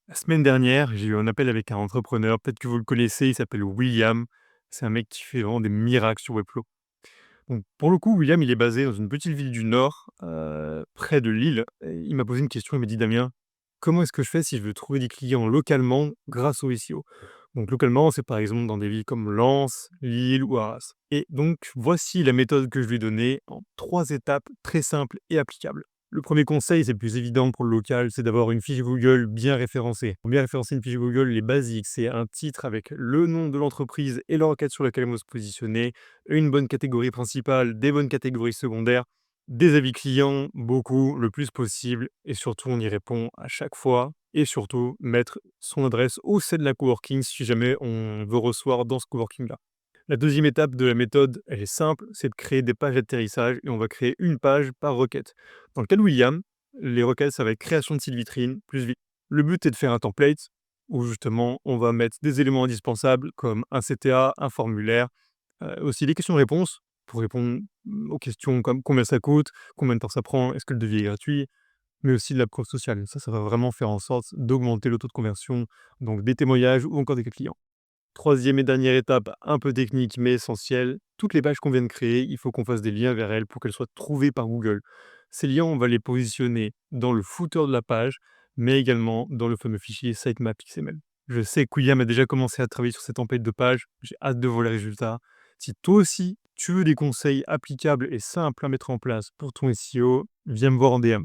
La semaine dernière, j'ai eu un appel avec un entrepreneur, peut-être que vous le connaissez, il s'appelle William. C'est un mec qui fait vraiment des miracles sur Webflow. Donc, pour le coup, William, il est basé dans une petite ville du Nord, près de Lille. Et il m'a posé une question, il m'a dit: «Damien, comment est-ce que je fais si je veux trouver des clients localement grâce au SEO?» Donc localement, c'est par exemple dans des villes comme Lens, Lille ou Arras. Et donc, voici la méthode que je lui ai donnée en 3 étapes très simples et applicables. Le premier conseil, c'est le plus évident pour le local, c'est d'avoir une fiche Google bien référencée. Pour bien référencer une fiche Google, les basiques, c'est un titre avec le nom de l'entreprise et la requête sur laquelle on veut se positionner, une bonne catégorie principale, des bonnes catégories secondaires, des avis clients, beaucoup, le plus possible, et surtout on y répond à chaque fois, et surtout mettre son adresse ou celle de la coworking si jamais on veut recevoir dans ce coworking-là. La deuxième étape de la méthode, elle est simple, c'est de créer des pages d'atterrissage et on va créer une page par requête. Dans le cas de William, les requêtes, ça va être création de site vitrine plus vite. Le but est de faire un template où justement on va mettre des éléments indispensables comme un CTA, un formulaire, aussi des questions-réponses pour répondre aux questions comme combien ça coûte, combien de temps ça prend, est-ce que le devis est gratuit, mais aussi de la preuve sociale. Ça va vraiment faire en sorte d'augmenter le taux de conversion, donc des témoignages ou encore des cas clients. Troisième et dernière étape, un peu technique mais essentielle, toutes les pages qu'on vient de créer, il faut qu'on fasse des liens vers elles pour qu'elles soient trouvées par Google. Ces liens, on va les positionner dans le footer de la page, mais également dans le fameux fichier sitemap XML. Je sais que William a déjà commencé à travailler sur ces templates de pages, j'ai hâte de voir les résultats. Si toi aussi, tu veux des conseils applicables et simples à mettre en place pour ton SEO, viens me voir en DM.